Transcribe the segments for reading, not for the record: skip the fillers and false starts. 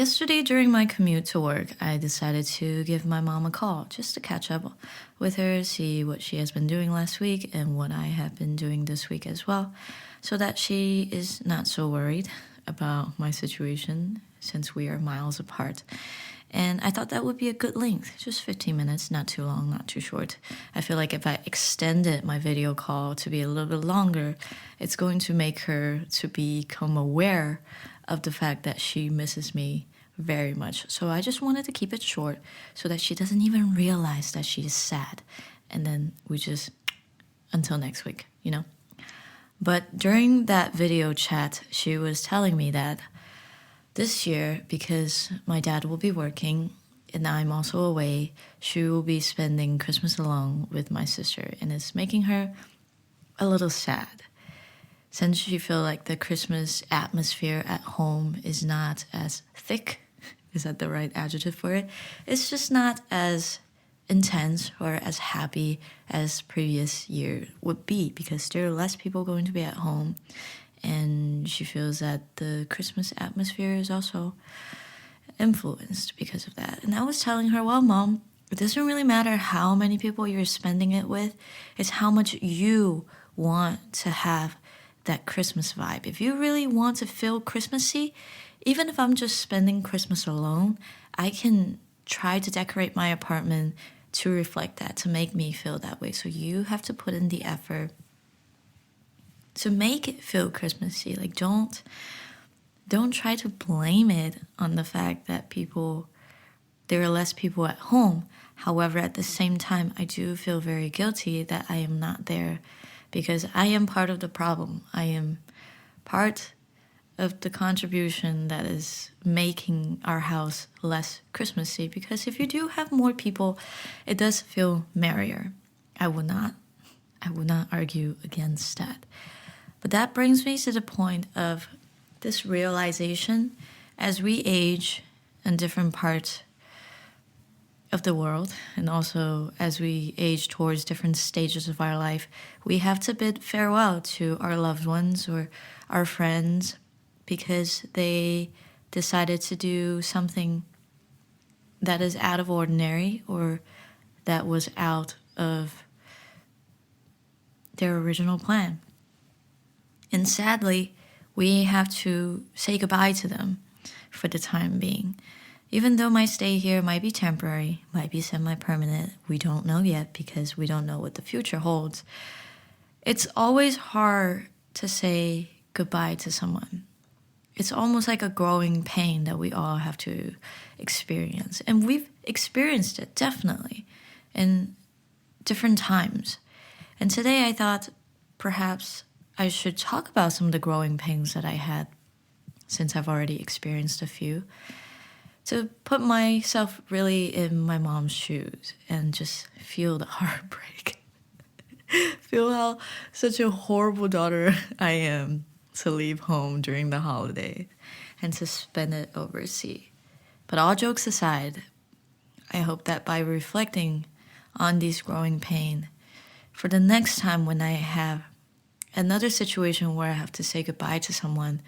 Yesterday, during my commute to work, I decided to give my mom a call just to catch up with her, see what she has been doing last week and what I have been doing this week as well, so that she is not so worried about my situation since we are miles apart. And I thought that would be a good length, just 15 minutes, not too long, not too short. I feel like if I extended my video call to be a little bit longer, it's going to make her to become aware of the fact that she misses me very much. So I just wanted to keep it short so that she doesn't even realize that she is sad. And then we just, until next week, you know? But during that video chat, she was telling me that this year, because my dad will be working and I'm also away, she will be spending Christmas alone with my sister, and it's making her a little sad. Since she feels like the Christmas atmosphere at home is not as thick, is that the right adjective for it? It's just not as intense or as happy as previous year would be because there are less people going to be at home, and she feels that the Christmas atmosphere is also influenced because of that. And I was telling her, well, Mom, it doesn't really matter how many people you're spending it with, it's how much you want to have that Christmas vibe. If you really want to feel Christmassy, even if I'm just spending Christmas alone, I can try to decorate my apartment to reflect that, to make me feel that way. So you have to put in the effort to make it feel Christmassy. Like don't try to blame it on the fact that there are less people at home. However, at the same time, I do feel very guilty that I am not there because I am part of the problem. I am part of the contribution that is making our house less Christmassy, because if you do have more people, it does feel merrier. I would not argue against that. But that brings me to the point of this realization as we age in different parts of the world, and also as we age towards different stages of our life, we have to bid farewell to our loved ones or our friends because they decided to do something that is out of ordinary or that was out of their original plan. And sadly, we have to say goodbye to them for the time being. Even though my stay here might be temporary, might be semi-permanent, we don't know yet because we don't know what the future holds. It's always hard to say goodbye to someone. It's almost like a growing pain that we all have to experience. And we've experienced it, definitely, in different times. And today I thought perhaps I should talk about some of the growing pains that I had, since I've already experienced a few, to put myself really in my mom's shoes and just feel the heartbreak. Feel how such a horrible daughter I am to leave home during the holiday and to spend it overseas. But all jokes aside, I hope that by reflecting on these growing pain, for the next time when I have another situation where I have to say goodbye to someone,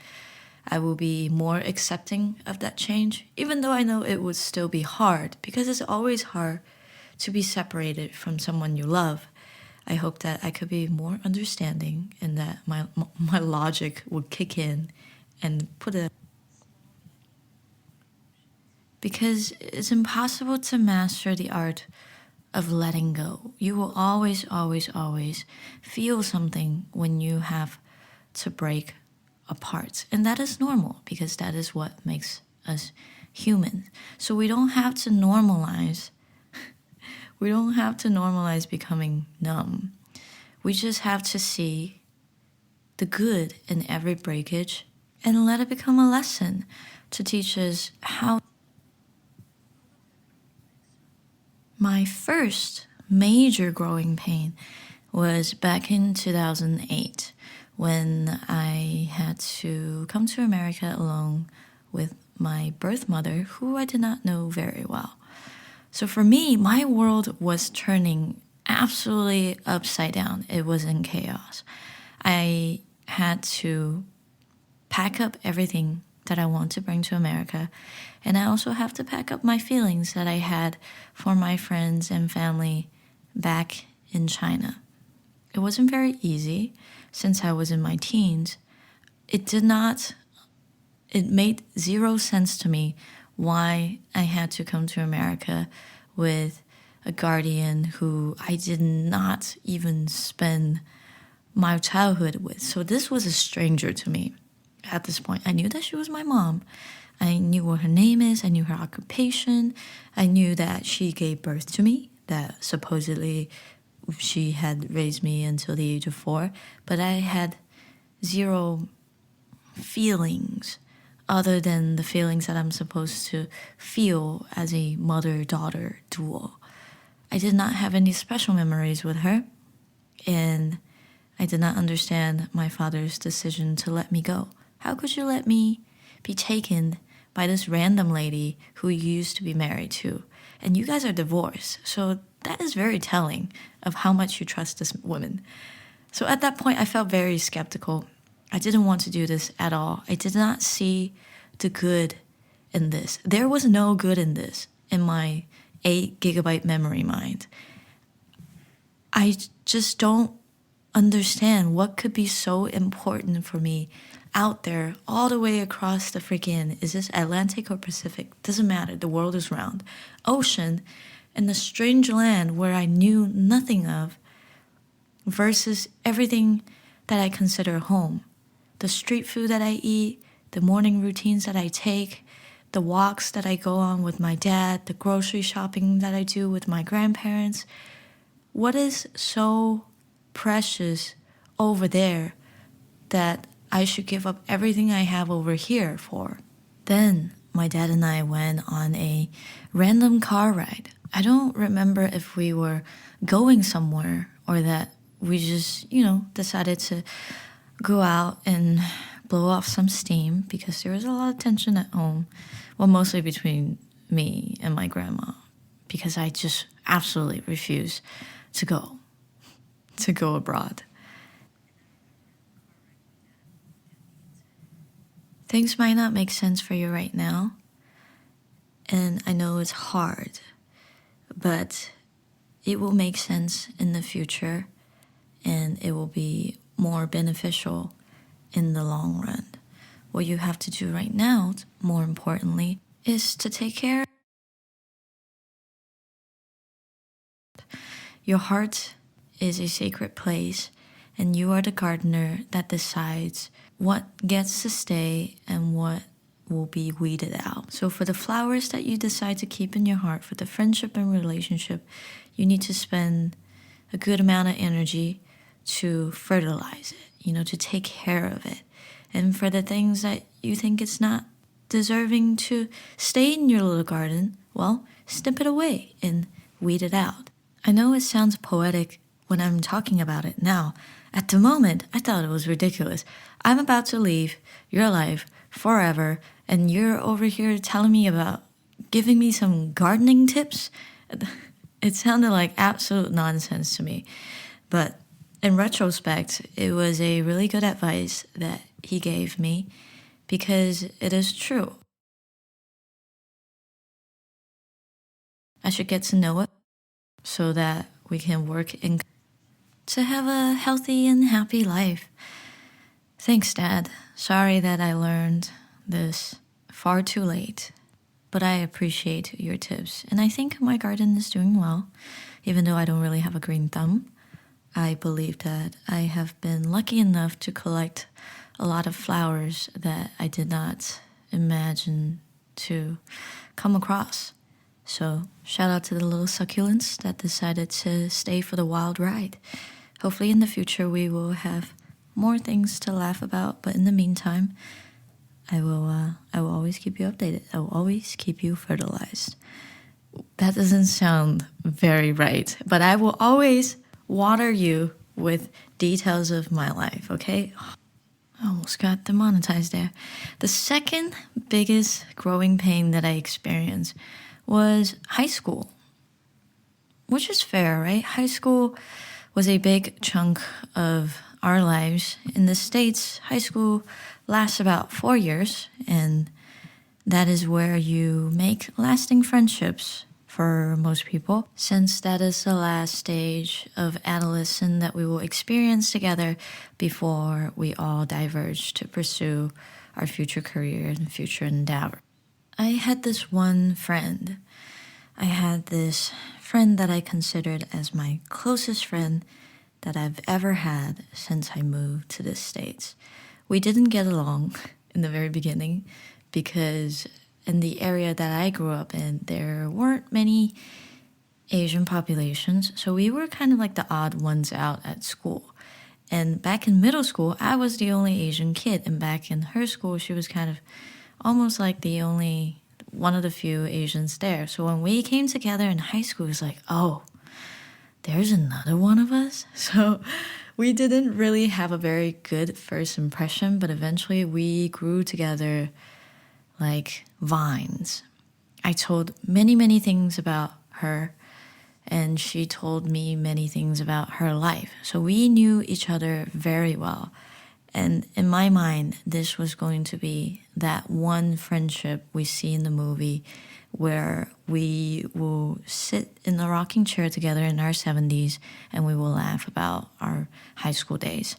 I will be more accepting of that change, even though I know it would still be hard, because it's always hard to be separated from someone you love. I hope that I could be more understanding and that my logic would kick in and because it's impossible to master the art of letting go. You will always, always, always feel something when you have to break apart. And that is normal because that is what makes us human. So we don't have to normalize becoming numb. We just have to see the good in every breakage and let it become a lesson to teach us how. My first major growing pain was back in 2008 when I had to come to America alone with my birth mother, who I did not know very well. So for me, my world was turning absolutely upside down. It was in chaos. I had to pack up everything that I want to bring to America. And I also have to pack up my feelings that I had for my friends and family back in China. It wasn't very easy since I was in my teens. It made zero sense to me why I had to come to America with a guardian who I did not even spend my childhood with. So this was a stranger to me at this point. I knew that she was my mom. I knew what her name is. I knew her occupation. I knew that she gave birth to me, that supposedly she had raised me until the age of 4. But I had zero feelings other than the feelings that I'm supposed to feel as a mother-daughter duo. I did not have any special memories with her, and I did not understand my father's decision to let me go. How could you let me be taken by this random lady who you used to be married to? And you guys are divorced, so that is very telling of how much you trust this woman. So at that point, I felt very skeptical. I didn't want to do this at all. I did not see the good in this. There was no good in this in my 8 gigabyte memory mind. I just don't understand what could be so important for me out there all the way across the freaking, is this Atlantic or Pacific? Doesn't matter, the world is round. Ocean in the strange land where I knew nothing of versus everything that I consider home. The street food that I eat, the morning routines that I take, the walks that I go on with my dad, the grocery shopping that I do with my grandparents. What is so precious over there that I should give up everything I have over here for? Then my dad and I went on a random car ride. I don't remember if we were going somewhere or that we just, decided to go out and blow off some steam because there was a lot of tension at home. Well, mostly between me and my grandma, because I just absolutely refuse to go abroad. Things might not make sense for you right now, and I know it's hard, but it will make sense in the future, and it will be more beneficial in the long run. What you have to do right now, more importantly, is to take care. Your heart is a sacred place, and you are the gardener that decides what gets to stay and what will be weeded out. So for the flowers that you decide to keep in your heart, for the friendship and relationship, you need to spend a good amount of energy to fertilize it, to take care of it. And for the things that you think it's not deserving to stay in your little garden, well, snip it away and weed it out. I know it sounds poetic when I'm talking about it now. At the moment, I thought it was ridiculous. I'm about to leave your life forever, and you're over here telling me about giving me some gardening tips? It sounded like absolute nonsense to me. But in retrospect, it was a really good advice that he gave me because it is true. I should get to know it so that we can work to have a healthy and happy life. Thanks, Dad. Sorry that I learned this far too late, but I appreciate your tips. And I think my garden is doing well, even though I don't really have a green thumb. I believe that I have been lucky enough to collect a lot of flowers that I did not imagine to come across. So shout out to the little succulents that decided to stay for the wild ride. Hopefully in the future we will have more things to laugh about, but in the meantime, I will always keep you updated. I will always keep you fertilized. That doesn't sound very right, but I will always water you with details of my life, okay? I almost got demonetized there. The second biggest growing pain that I experienced was high school, which is fair, right? High school was a big chunk of our lives. In the States, high school lasts about 4 years, and that is where you make lasting friendships for most people, since that is the last stage of adolescence that we will experience together before we all diverge to pursue our future career and future endeavor. I had this one friend. I had this friend that I considered as my closest friend that I've ever had since I moved to the States. We didn't get along in the very beginning because in the area that I grew up in, there weren't many Asian populations, so we were kind of like the odd ones out at school. And back in middle school, I was the only Asian kid, and back in her school, she was kind of almost like the only one of the few Asians there. So when we came together in high school, it was like, oh, there's another one of us. So we didn't really have a very good first impression, but eventually we grew together like vines. I told many, many things about her, and she told me many things about her life. So we knew each other very well. And in my mind, this was going to be that one friendship we see in the movie where we will sit in the rocking chair together in our 70s and we will laugh about our high school days.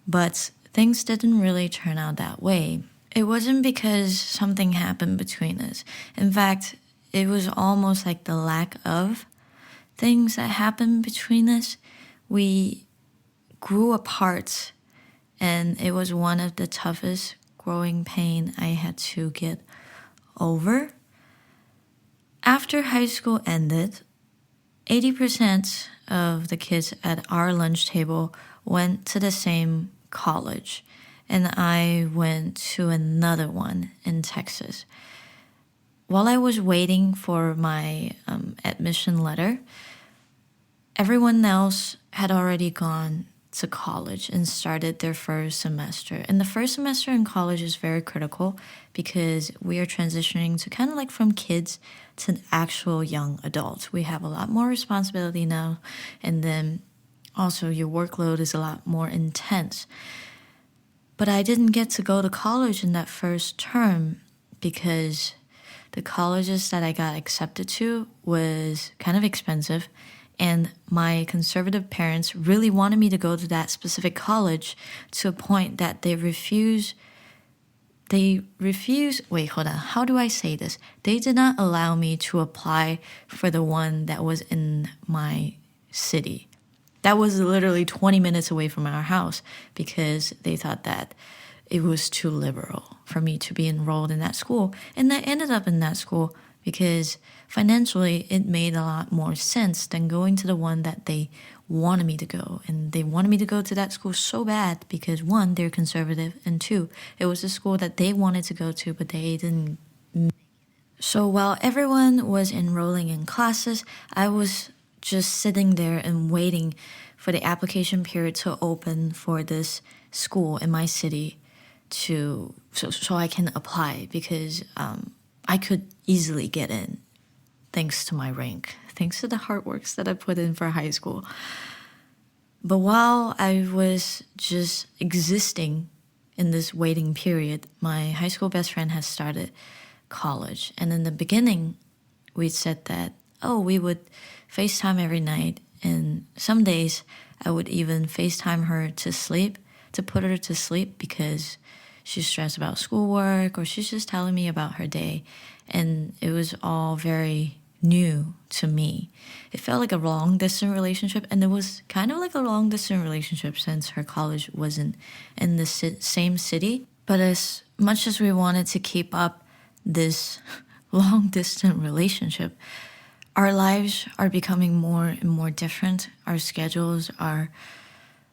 But things didn't really turn out that way. It wasn't because something happened between us. In fact, it was almost like the lack of things that happened between us. We grew apart, and it was one of the toughest growing pain I had to get over. After high school ended, 80% of the kids at our lunch table went to the same college, and I went to another one in Texas. While I was waiting for my admission letter, everyone else had already gone to college and started their first semester. And the first semester in college is very critical because we are transitioning to kind of like from kids to actual young adults. We have a lot more responsibility now, and then also your workload is a lot more intense. But I didn't get to go to college in that first term because the colleges that I got accepted to was kind of expensive, and my conservative parents really wanted me to go to that specific college to a point that they refuse, wait, hold on, how do I say this? They did not allow me to apply for the one that was in my city. That was literally 20 minutes away from our house because they thought that it was too liberal for me to be enrolled in that school. And I ended up in that school because financially it made a lot more sense than going to the one that they wanted me to go. And they wanted me to go to that school so bad because one, they're conservative, and two, it was a school that they wanted to go to, but they didn't. So while everyone was enrolling in classes, I was just sitting there and waiting for the application period to open for this school in my city so I can apply because I could easily get in thanks to my rank, thanks to the hard works that I put in for high school. But while I was just existing in this waiting period, my high school best friend has started college. And in the beginning, we said that, we would FaceTime every night. And some days I would even FaceTime her to put her to sleep because she's stressed about schoolwork or she's just telling me about her day. And it was all very new to me. It felt like a long distance relationship, and it was kind of like a long distance relationship since her college wasn't in the same city. But as much as we wanted to keep up this long distance relationship, our lives are becoming more and more different. Our schedules are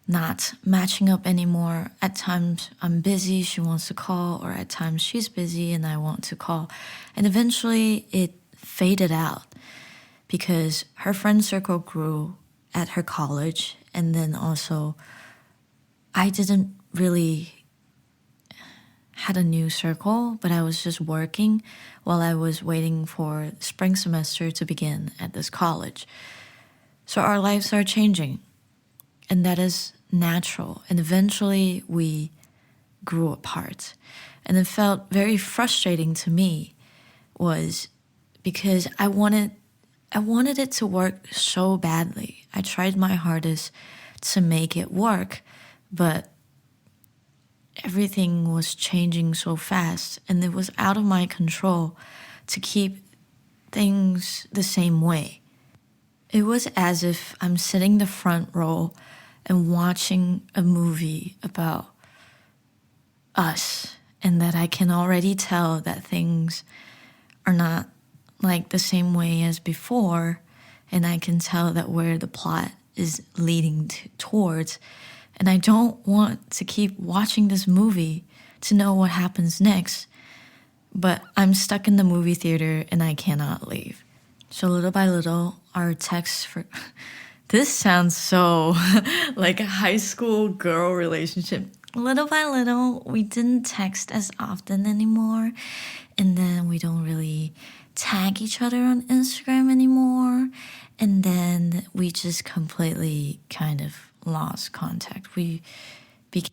not matching up anymore. At times I'm busy, she wants to call, or at times she's busy and I want to call. And eventually it faded out because her friend circle grew at her college, and then also I didn't really had a new circle, but I was just working while I was waiting for spring semester to begin at this college. So our lives are changing, and that is natural. And eventually we grew apart. And it felt very frustrating to me was because I wanted it to work so badly. I tried my hardest to make it work, but everything was changing so fast and it was out of my control to keep things the same way. It was as if I'm sitting the front row and watching a movie about us, and that I can already tell that things are not like the same way as before, and I can tell that where the plot is leading towards, and I don't want to keep watching this movie to know what happens next, but I'm stuck in the movie theater and I cannot leave. So little by little, our texts for this sounds so like a high school girl relationship. Little by little, we didn't text as often anymore, and then we don't really tag each other on Instagram anymore, and then we just completely kind of lost contact. We became,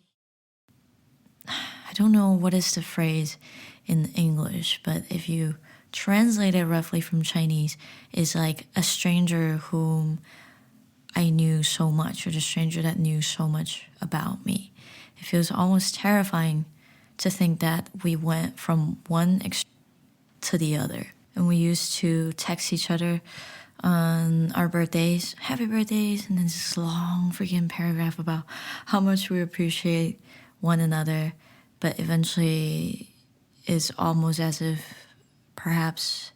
I don't know what is the phrase in English, but if you translate it roughly from Chinese, it's like a stranger whom I knew so much, or the stranger that knew so much about me. It feels almost terrifying to think that we went from one extreme to the other. And we used to text each other on our birthdays, happy birthdays, and then this long freaking paragraph about how much we appreciate one another. But eventually, it's almost as if perhaps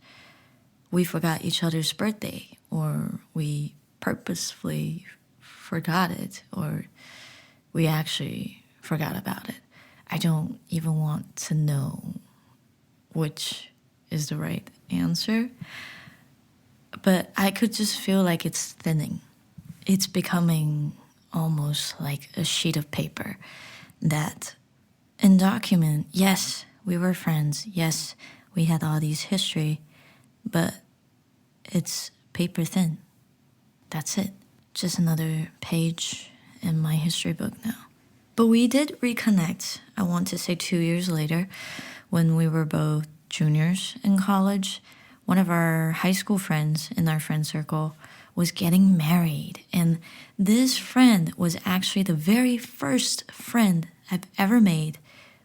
we forgot each other's birthday, or we purposefully forgot it, or we actually forgot about it. I don't even want to know which is the right answer, but I could just feel like it's thinning. It's becoming almost like a sheet of paper that in document, yes, we were friends, yes, we had all these history, but it's paper thin. That's it. Just another page in my history book now. But we did reconnect, I want to say 2 years later, when we were both juniors in college. One of our high school friends in our friend circle was getting married. And this friend was actually the very first friend I've ever made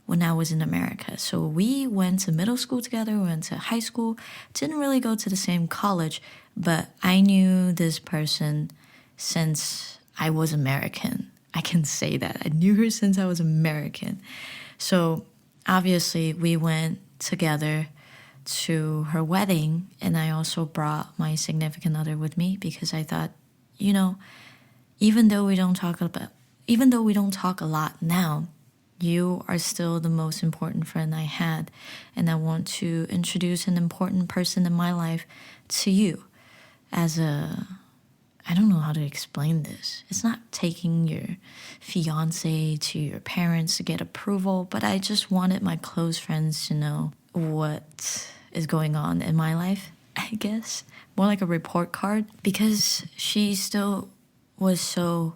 when I was in America. So we went to middle school together, we went to high school, didn't really go to the same college, but I knew this person since I was American. I can say that. I knew her since I was American. So obviously we went together to her wedding, and I also brought my significant other with me because I thought, you know, even though we don't talk a lot now, you are still the most important friend I had, and I want to introduce an important person in my life to you as I don't know how to explain this. It's not taking your fiance to your parents to get approval, but I just wanted my close friends to know what is going on in my life, I guess. More like a report card, because she still was so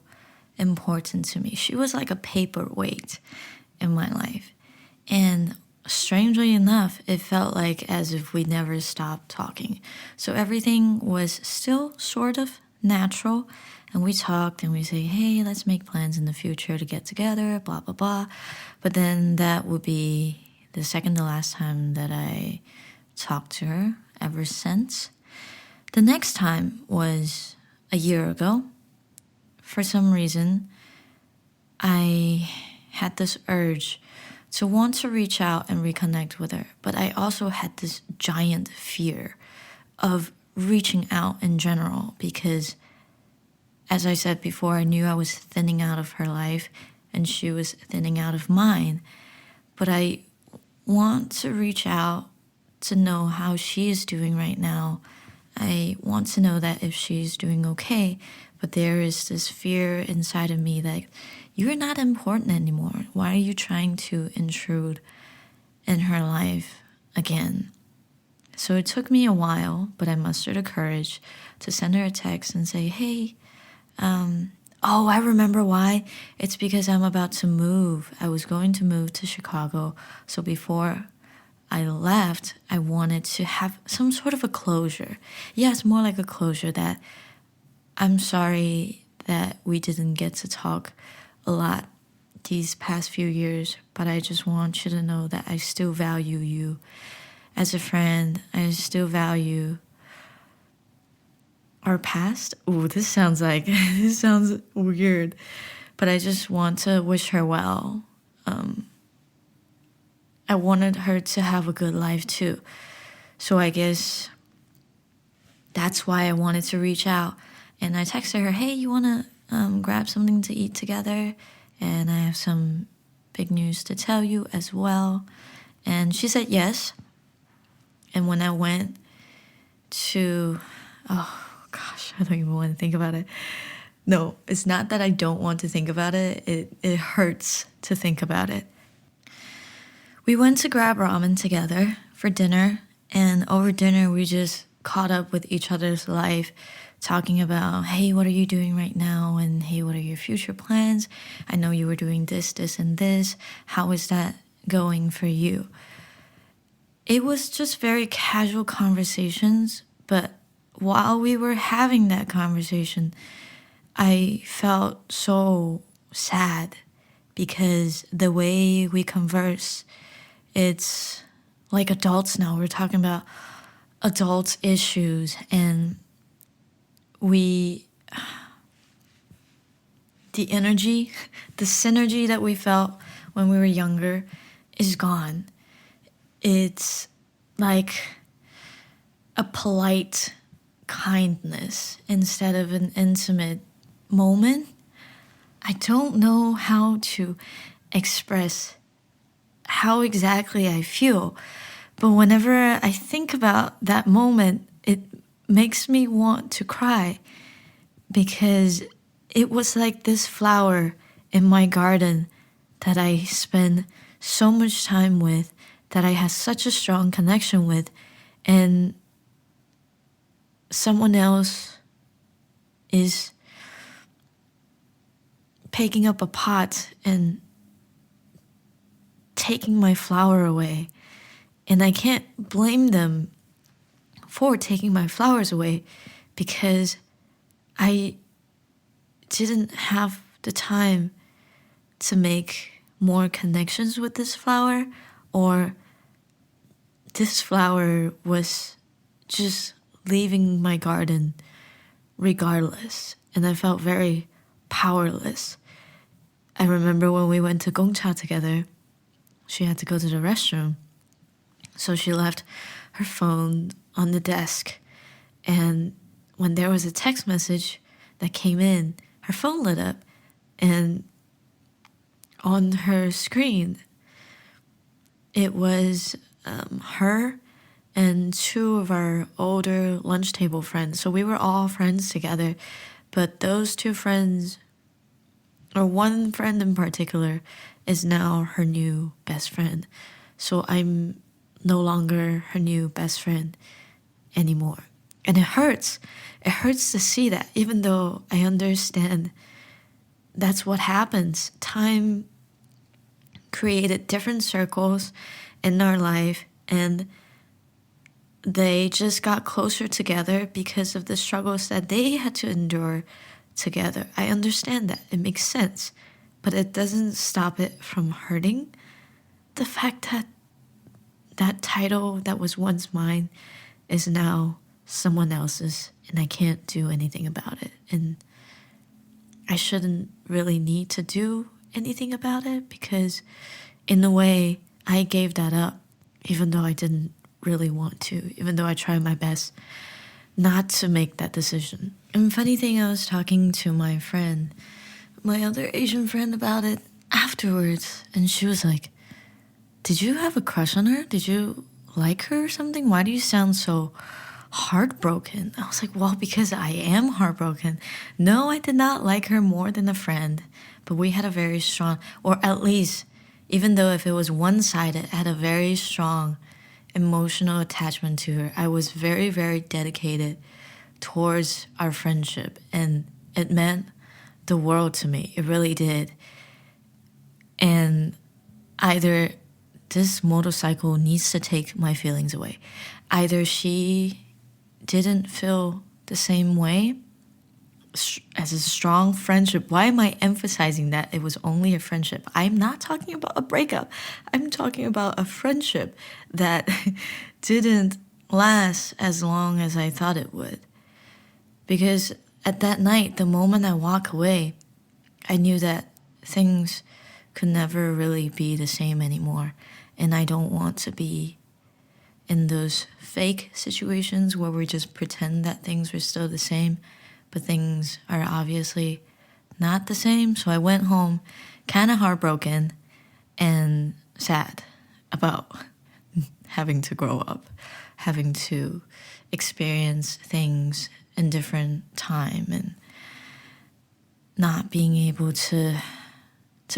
important to me. She was like a paperweight in my life. And strangely enough, it felt like as if we never stopped talking. So everything was still sort of natural, and we talked and we say, hey, let's make plans in the future to get together, blah blah blah. But then that would be the second to last time that I talked to her ever since. The next time was a year ago. For some reason, I had this urge to want to reach out and reconnect with her, but I also had this giant fear of reaching out in general because, as I said before, I knew I was thinning out of her life and she was thinning out of mine. But I want to reach out to know how she is doing right now. I want to know that if she's doing okay, but there is this fear inside of me that you're not important anymore. Why are you trying to intrude in her life again? So it took me a while, but I mustered the courage to send her a text and say, hey, Oh, I remember why. It's because I'm about to move. I was going to move to Chicago. So before I left, I wanted to have some sort of a closure. Yeah, it's more like a closure that I'm sorry that we didn't get to talk a lot these past few years, but I just want you to know that I still value you as a friend. I still value our past. Ooh, this sounds like this sounds weird, but I just want to wish her well. I wanted her to have a good life too. So I guess that's why I wanted to reach out. And I texted her, hey, you want to grab something to eat together? And I have some big news to tell you as well. And she said yes. And when I went to, oh gosh, I don't even want to think about it. No, it's not that I don't want to think about it. It hurts to think about it. We went to grab ramen together for dinner, and over dinner we just caught up with each other's life, talking about, hey, what are you doing right now? And hey, what are your future plans? I know you were doing this, this, and this. How is that going for you? It was just very casual conversations, but while we were having that conversation, I felt so sad because the way we converse, it's like adults now. We're talking about adults' issues, and the energy, the synergy that we felt when we were younger is gone. It's like a polite kindness instead of an intimate moment. I don't know how to express how exactly I feel, but whenever I think about that moment, it makes me want to cry because it was like this flower in my garden that I spent so much time with, that I had such a strong connection with, and someone else is picking up a pot and taking my flower away. And I can't blame them for taking my flowers away because I didn't have the time to make more connections with this flower, or this flower was just leaving my garden regardless, and I felt very powerless. I remember when we went to Gongcha together, she had to go to the restroom, so she left her phone on the desk, and when there was a text message that came in, her phone lit up, and on her screen it was her and two of our older lunch table friends. So we were all friends together, but those two friends, or one friend in particular, is now her new best friend. So I'm no longer her new best friend anymore. And it hurts. It hurts to see that, even though I understand that's what happens. Time created different circles in our life, and they just got closer together because of the struggles that they had to endure together. I understand that. It makes sense. But it doesn't stop it from hurting. The fact that that title that was once mine is now someone else's, and I can't do anything about it. And I shouldn't really need to do anything about it because in a way I gave that up, even though I didn't really want to, even though I tried my best not to make that decision. And funny thing, I was talking to my friend, my other Asian friend, about it afterwards, and she was like, did you have a crush on her? Did you like her or something? Why do you sound so heartbroken? I was like, well, because I am heartbroken. No, I did not like her more than a friend, but we had a very strong, or at least, even though if it was one-sided, I had a very strong emotional attachment to her. I was very, very dedicated towards our friendship, and it meant the world to me. It really did. And either this motorcycle needs to take my feelings away. Either she didn't feel the same way as a strong friendship. Why am I emphasizing that it was only a friendship? I'm not talking about a breakup. I'm talking about a friendship that didn't last as long as I thought it would. Because at that night, the moment I walk away, I knew that things could never really be the same anymore. And I don't want to be in those fake situations where we just pretend that things were still the same, but things are obviously not the same. So I went home kind of heartbroken and sad about having to grow up, having to experience things in different time, and not being able to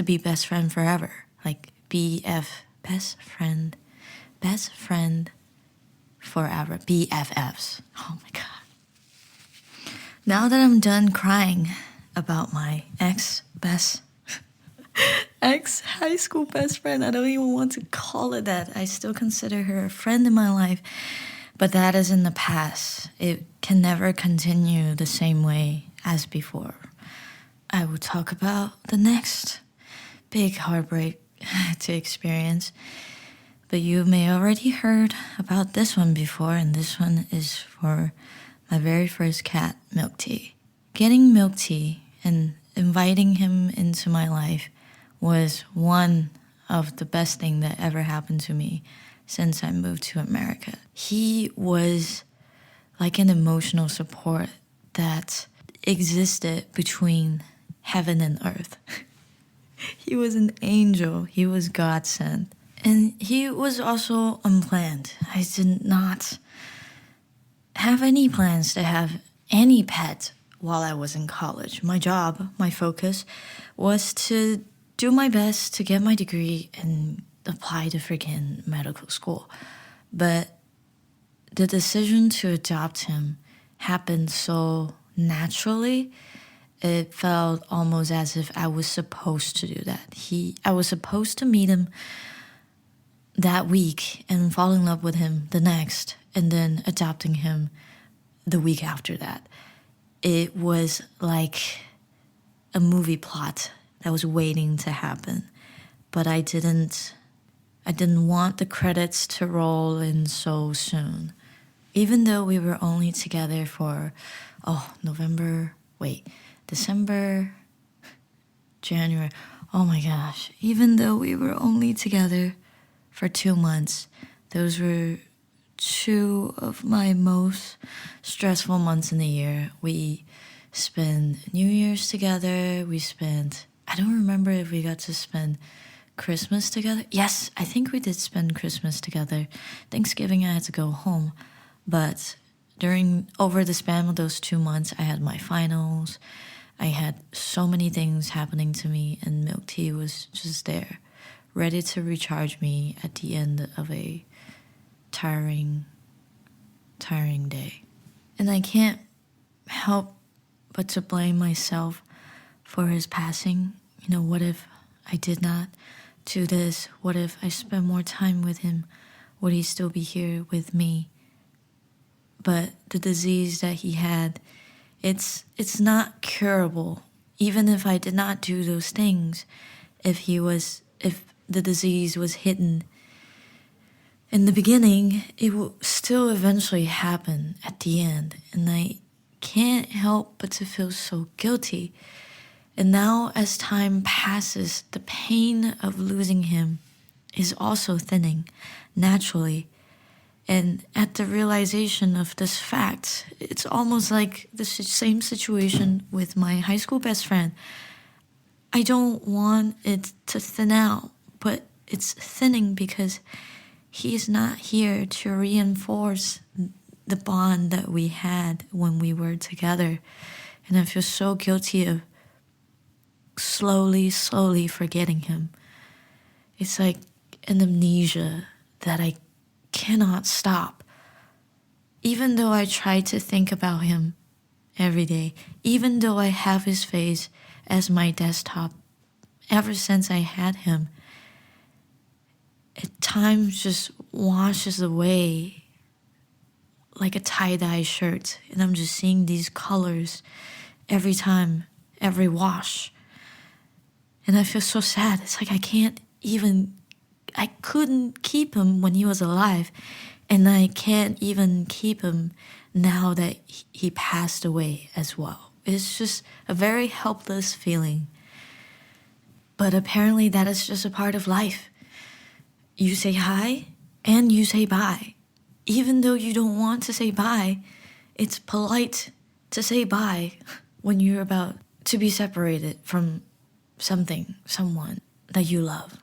be best friend forever. Like BF, best friend forever. BFFs. Oh my God. Now that I'm done crying about my ex high school best friend, I don't even want to call it that. I still consider her a friend in my life, but that is in the past. It can never continue the same way as before. I will talk about the next big heartbreak to experience, but you may already heard about this one before, and this one is for my very first cat, Milk Tea. Getting Milk Tea and inviting him into my life was one of the best things that ever happened to me since I moved to America. He was like an emotional support that existed between heaven and earth. He was an angel. He was God sent. And he was also unplanned. I did not have any plans to have any pet while I was in college. My job, my focus, was to do my best to get my degree and apply to freaking medical school. But the decision to adopt him happened so naturally. It felt almost as if I was supposed to do that. I was supposed to meet him that week and fall in love with him the next, and then adopting him the week after that. It was like a movie plot that was waiting to happen, but I didn't want the credits to roll in so soon. Even though we were only together for December, January. Oh my gosh. Even though we were only together for 2 months, those were 2 of my most stressful months in the year. We spent New Year's together. I don't remember if we got to spend Christmas together. Yes, I think we did spend Christmas together. Thanksgiving, I had to go home. But over the span of those 2 months, I had my finals. I had so many things happening to me, and Milk Tea was just there, ready to recharge me at the end of a tiring day. And I can't help but to blame myself for his passing. What if I did not do this? What if I spent more time with him? Would he still be here with me? But the disease that he had, it's not curable. Even if I did not do those things, if the disease was hidden in the beginning, it will still eventually happen at the end. And I can't help but to feel so guilty. And now as time passes, the pain of losing him is also thinning naturally. And at the realization of this fact, it's almost like the same situation with my high school best friend. I don't want it to thin out, but it's thinning because he is not here to reinforce the bond that we had when we were together. And I feel so guilty of slowly forgetting him. It's like an amnesia that I cannot stop. Even though I try to think about him every day, even though I have his face as my desktop ever since I had him. At times just washes away like a tie-dye shirt, and I'm just seeing these colors every time, every wash. And I feel so sad. It's like I couldn't keep him when he was alive, and I can't even keep him now that he passed away as well. It's just a very helpless feeling. But apparently that is just a part of life. You say hi and you say bye. Even though you don't want to say bye, it's polite to say bye when you're about to be separated from someone that you love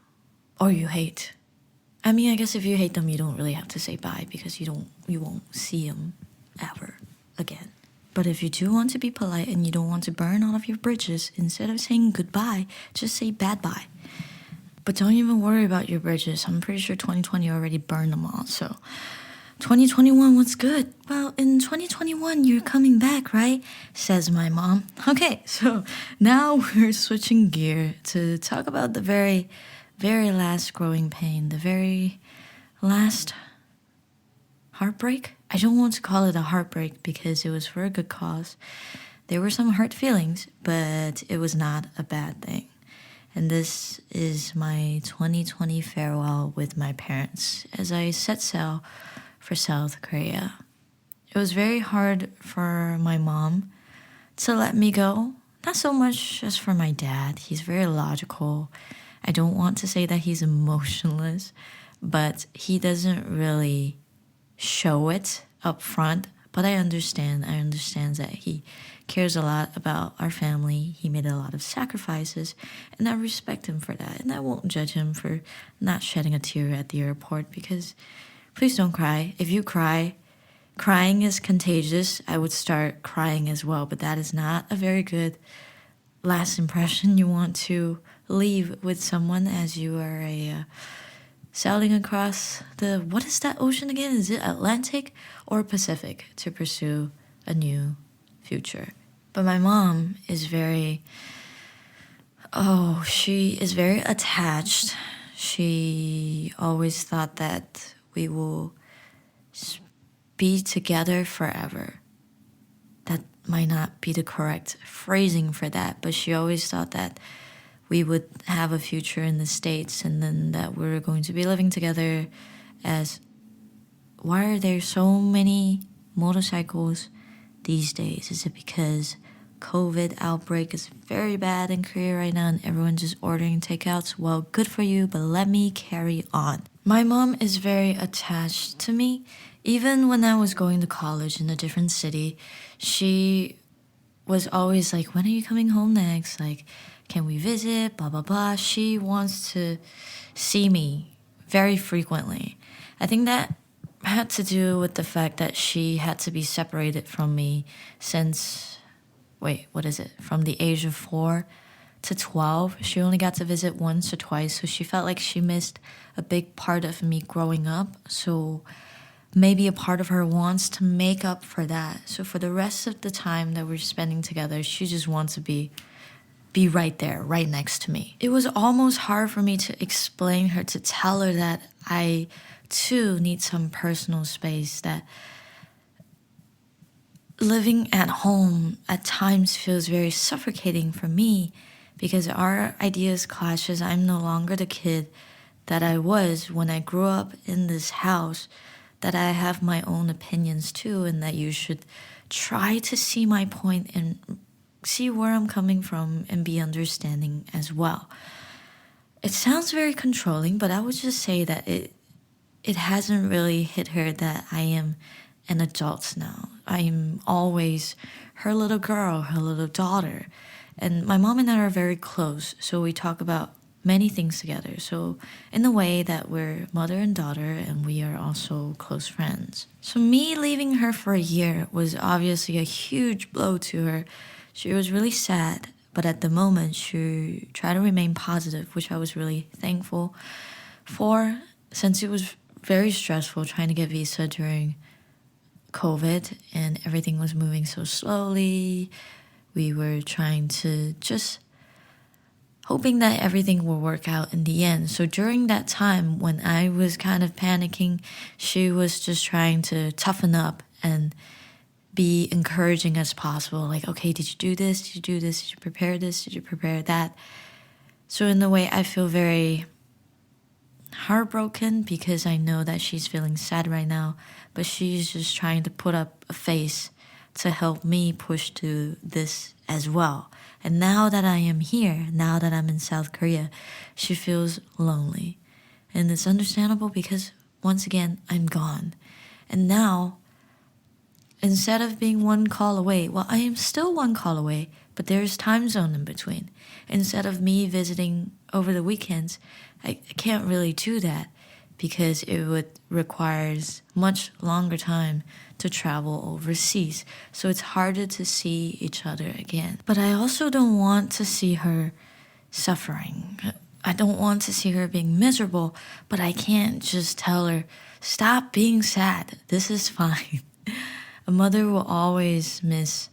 or you hate. I mean, I guess if you hate them, you don't really have to say bye because you won't see them ever again. But if you do want to be polite and you don't want to burn all of your bridges, instead of saying goodbye, just say bad bye. But don't even worry about your bridges. I'm pretty sure 2020 already burned them all. So 2021 was good. Well, in 2021, you're coming back, right? Says my mom. Okay, so now we're switching gear to talk about the very, very last growing pain, the very last heartbreak. I don't want to call it a heartbreak because it was for a good cause. There were some hurt feelings, but it was not a bad thing. And this is my 2020 farewell with my parents as I set sail for South Korea. It was very hard for my mom to let me go. Not so much as for my dad. He's very logical. I don't want to say that he's emotionless, but he doesn't really show it up front. But I understand that he cares a lot about our family. He made a lot of sacrifices, and I respect him for that. And I won't judge him for not shedding a tear at the airport because please don't cry. If you cry, crying is contagious. I would start crying as well, but that is not a very good last impression you want to leave with someone as you are sailing across what is that ocean again? Is it Atlantic or Pacific to pursue a new future? But my mom is she is very attached. She always thought that we will be together forever. That might not be the correct phrasing for that, but she always thought that we would have a future in the States and then that we were going to be living together as... Why are there so many motorcycles these days? Is it because COVID outbreak is very bad in Korea right now and everyone's just ordering takeouts? Well, good for you, but let me carry on. My mom is very attached to me. Even when I was going to college in a different city, she was always like, when are you coming home next? Like, can we visit? Blah, blah, blah. She wants to see me very frequently. I think that had to do with the fact that she had to be separated from me since, from the age of 4 to 12. She only got to visit once or twice, so she felt like she missed a big part of me growing up. So maybe a part of her wants to make up for that. So for the rest of the time that we're spending together, she just wants to be right there, right next to me. It was almost hard for me to explain her, to tell her that I too need some personal space, that living at home at times feels very suffocating for me because our ideas clashes. I'm no longer the kid that I was when I grew up in this house, that I have my own opinions too, and that you should try to see my point and see where I'm coming from and be understanding as well. It sounds very controlling, but I would just say that it hasn't really hit her that I am an adult now. I am always her little girl, her little daughter. And my mom and I are very close, so we talk about many things together. So in a way that we're mother and daughter, and we are also close friends. So me leaving her for a year was obviously a huge blow to her. She was really sad, but at the moment she tried to remain positive, which I was really thankful for, since it was very stressful trying to get visa during COVID and everything was moving so slowly. We were trying to just hoping that everything will work out in the end. So during that time when I was kind of panicking, she was just trying to toughen up and be encouraging as possible. Like, okay, did you do this? Did you do this? Did you prepare this? Did you prepare that? So in a way, I feel very heartbroken because I know that she's feeling sad right now, but she's just trying to put up a face to help me push through this as well. And now that I am here, now that I'm in South Korea, she feels lonely. And it's understandable because, once again, I'm gone. And now, instead of being one call away, well, I am still one call away, but there's time zone in between. Instead of me visiting over the weekends, I can't really do that because it would requires much longer time to travel overseas. So it's harder to see each other again. But I also don't want to see her suffering. I don't want to see her being miserable, but I can't just tell her, stop being sad. This is fine. A mother will always miss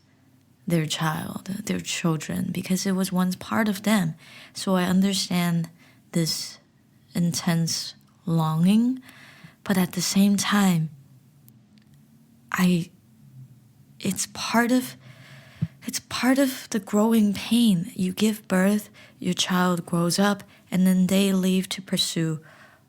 their child, their children, because it was once part of them. So I understand this intense longing, but at the same time, it's part of the growing pain. You give birth, your child grows up, and then they leave to pursue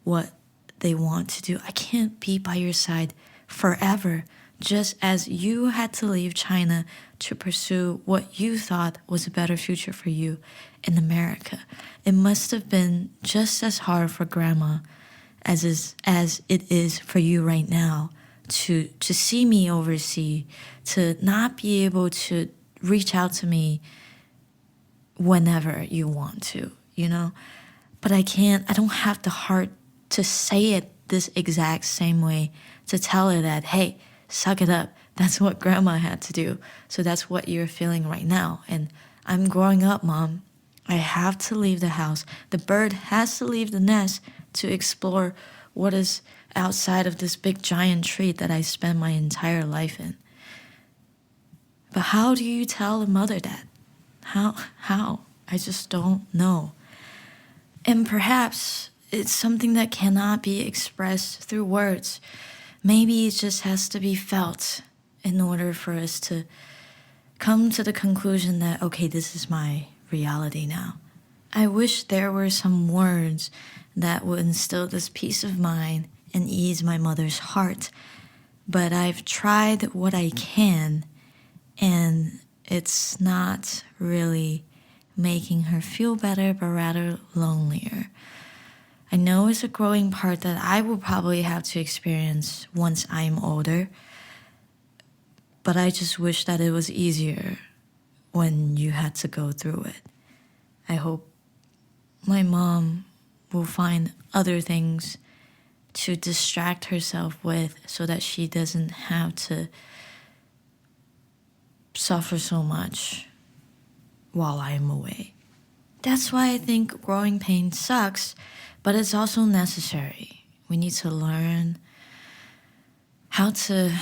what they want to do. I can't be by your side forever, just as you had to leave China to pursue what you thought was a better future for you in America. It must have been just as hard for grandma as it is for you right now to see me overseas, to not be able to reach out to me whenever you want to, you know? But I don't have the heart to say it this exact same way, to tell her that, hey, suck it up. That's what grandma had to do. So that's what you're feeling right now. And I'm growing up, Mom. I have to leave the house. The bird has to leave the nest to explore what is outside of this big giant tree that I spent my entire life in. But how do you tell a mother that? How? I just don't know. And perhaps it's something that cannot be expressed through words. Maybe it just has to be felt in order for us to come to the conclusion that, okay, this is my reality now. I wish there were some words that would instill this peace of mind and ease my mother's heart. But I've tried what I can, and it's not really making her feel better, but rather lonelier. I know it's a growing part that I will probably have to experience once I'm older, but I just wish that it was easier when you had to go through it. I hope my mom will find other things to distract herself with so that she doesn't have to suffer so much while I'm away. That's why I think growing pain sucks, but it's also necessary. We need to learn how to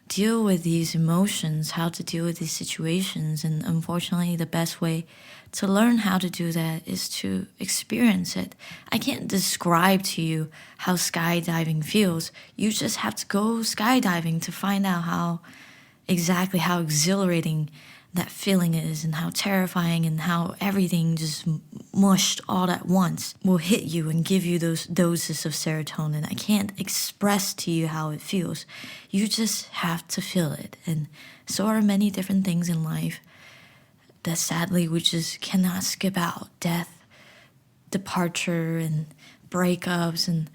deal with these emotions, how to deal with these situations, and unfortunately the best way to learn how to do that is to experience it. I can't describe to you how skydiving feels. You just have to go skydiving to find out how exhilarating that feeling is, and how terrifying, and how everything just mushed all at once will hit you and give you those doses of serotonin. I can't express to you how it feels. You just have to feel it. And so are many different things in life that sadly we just cannot skip out. Death, departure, and breakups, and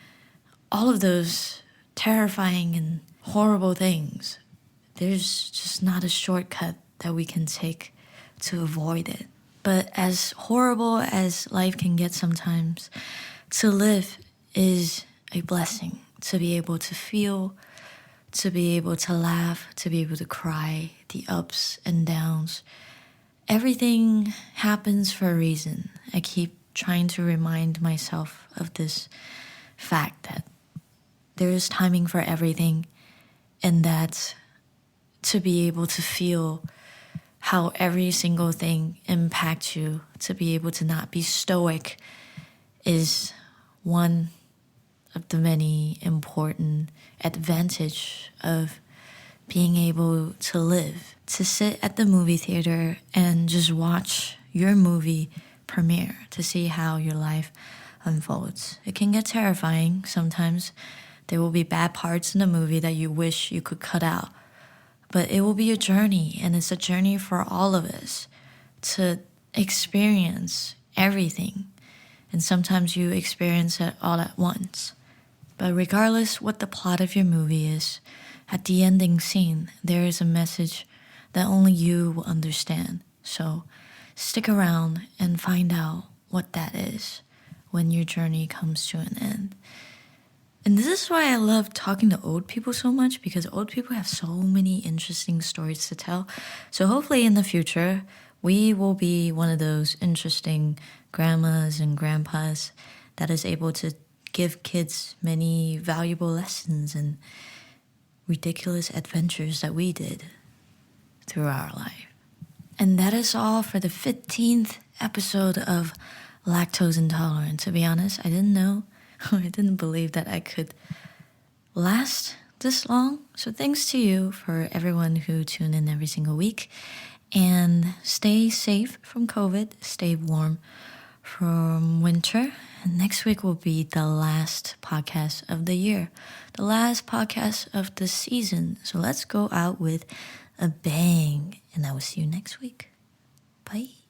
all of those terrifying and horrible things. There's just not a shortcut that we can take to avoid it. But as horrible as life can get sometimes, to live is a blessing. To be able to feel, to be able to laugh, to be able to cry, the ups and downs. Everything happens for a reason. I keep trying to remind myself of this fact that there is timing for everything, and that to be able to feel how every single thing impacts you, to be able to not be stoic is one of the many important advantage of being able to live. To sit at the movie theater and just watch your movie premiere to see how your life unfolds. It can get terrifying sometimes. There will be bad parts in the movie that you wish you could cut out. But it will be a journey, and it's a journey for all of us to experience everything. And sometimes you experience it all at once. But regardless what the plot of your movie is, at the ending scene, there is a message that only you will understand. So stick around and find out what that is when your journey comes to an end. And this is why I love talking to old people so much, because old people have so many interesting stories to tell. So hopefully in the future, we will be one of those interesting grandmas and grandpas that is able to give kids many valuable lessons and ridiculous adventures that we did through our life. And that is all for the 15th episode of Lactose Intolerant. To be honest, I didn't know. I didn't believe that I could last this long. So thanks to you for everyone who tune in every single week. And stay safe from COVID. Stay warm from winter. And next week will be the last podcast of the year. The last podcast of the season. So let's go out with a bang. And I will see you next week. Bye.